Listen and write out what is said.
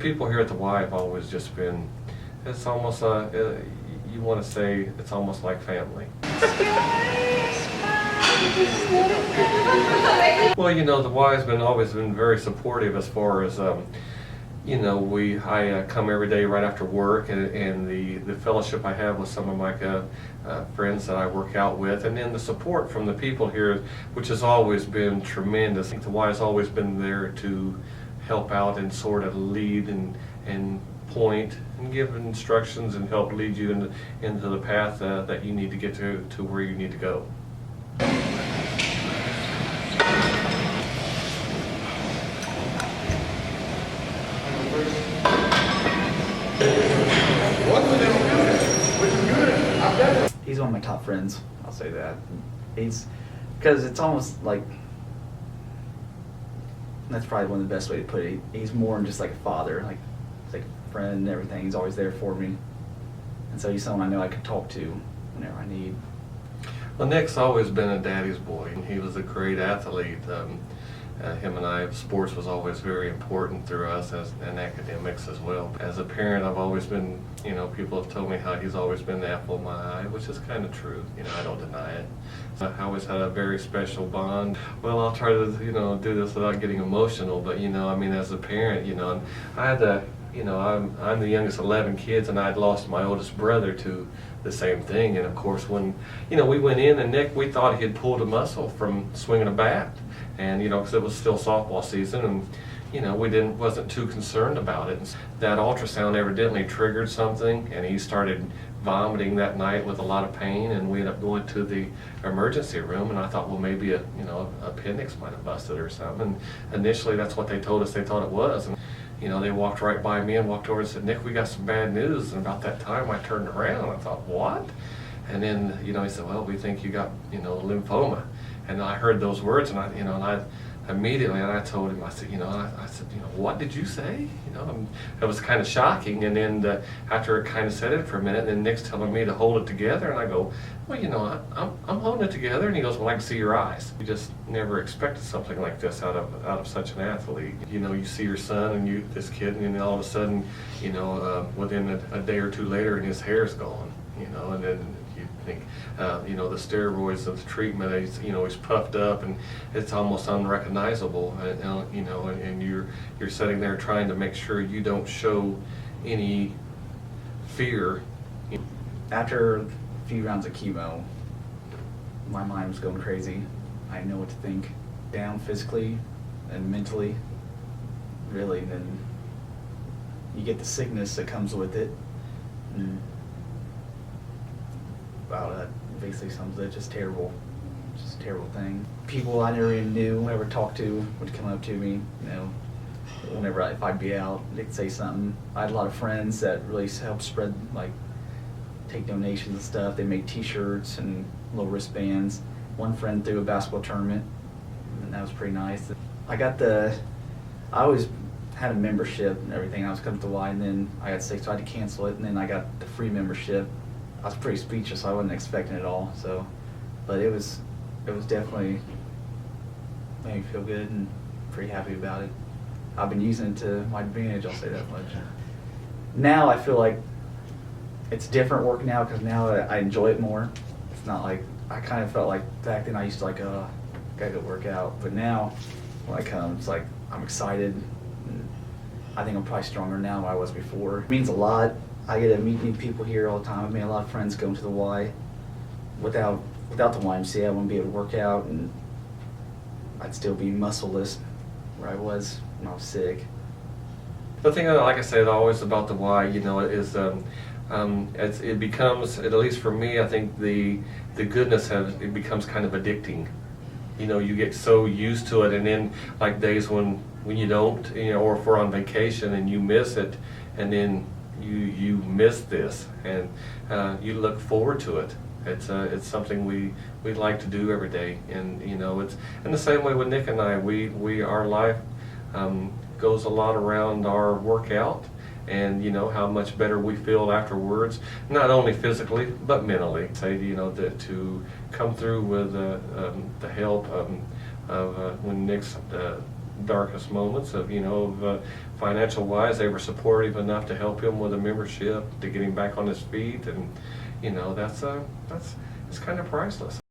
people here at the Y have always just been, it's almost, you want to say, it's almost like family. Well, you know, the Y has always been very supportive as far as, you know, I come every day right after work, and the fellowship I have with some of my friends that I work out with, and then the support from the people here, which has always been tremendous. I think the Y has always been there to help out and sort of lead and point and give instructions and help lead you into the path that you need to get to where you need to go. He's one of my top friends, I'll say that. He's, because it's almost like, that's probably one of the best way to put it. He's more than just like a father, like he's like a friend and everything. He's always there for me. And so he's someone I know I can talk to whenever I need. Well, Nick's always been a daddy's boy. He was a great athlete. Him and I, sports was always very important through us and academics as well. As a parent, I've always been, you know, people have told me how he's always been the apple of my eye, which is kind of true. You know, I don't deny it. So I always had a very special bond. Well, I'll try to, you know, do this without getting emotional, but, you know, I mean, as a parent, you know, I had to, you know, I'm the youngest of 11 kids, and I'd lost my oldest brother to the same thing. And of course, when, you know, we went in, and Nick, we thought he had pulled a muscle from swinging a bat. And, you know, because it was still softball season, and, you know, wasn't too concerned about it. And that ultrasound evidently triggered something, and he started vomiting that night with a lot of pain, and we ended up going to the emergency room, and I thought, well, maybe appendix might have busted or something. And initially, that's what they told us they thought it was. And, you know, they walked right by me and walked over and said, "Nick, we got some bad news." And about that time, I turned around, and I thought, what? And then, you know, he said, "Well, we think you got, you know, lymphoma." And I heard those words, and I immediately, and I told him, I said, you know, I said, you know, what did you say? You know, it was kind of shocking. And then after it kind of set in for a minute, and then Nick's telling me to hold it together, and I go, well, you know, I'm holding it together. And he goes, well, I can see your eyes. You just never expected something like this out of such an athlete. You know, you see your son and this kid, and then all of a sudden, you know, within a day or two later, and his hair's gone. You know, and then you think, you know, the steroids of the treatment, he's puffed up, and it's almost unrecognizable. And, you know, and you're sitting there trying to make sure you don't show any fear. After a few rounds of chemo, my mind was going crazy. I didn't know what to think. Down physically and mentally, really. Then you get the sickness that comes with it. And wow, that basically sums it. Just terrible. Just a terrible thing. People I never even knew, ever talked to, would come up to me, you know, whenever if I'd be out, they'd say something. I had a lot of friends that really helped spread, like, take donations and stuff. They made t-shirts and little wristbands. One friend threw a basketball tournament, and that was pretty nice. I always had a membership and everything. I was coming to the Y, and then I got sick, so I had to cancel it, and then I got the free membership. I was pretty speechless. I wasn't expecting it at all. So, but it was definitely made me feel good and pretty happy about it. I've been using it to my advantage. I'll say that much. Now I feel like it's different working out, because now I enjoy it more. It's not like I kind of felt like back then I used to like gotta go work out, but now when I come, it's like I'm excited. And I think I'm probably stronger now than I was before. It means a lot. I get to meet new people here all the time. I've made a lot of friends going to the Y. Without the YMCA, I wouldn't be able to work out, and I'd still be muscleless where I was when I was sick. The thing, like I said, always about the Y, you know, is it becomes, at least for me, I think the goodness it becomes kind of addicting. You know, you get so used to it, and then like days when you don't, you know, or if we're on vacation and you miss it, and then you miss this, and you look forward to it. It's something we like to do every day, and you know, it's in the same way with Nick and I. Our life goes a lot around our workout, and you know how much better we feel afterwards, not only physically but mentally. Say, you know, that to come through with the help of when Nick's darkest moments of, financial wise, they were supportive enough to help him with a membership to get him back on his feet, and that's it's kind of priceless.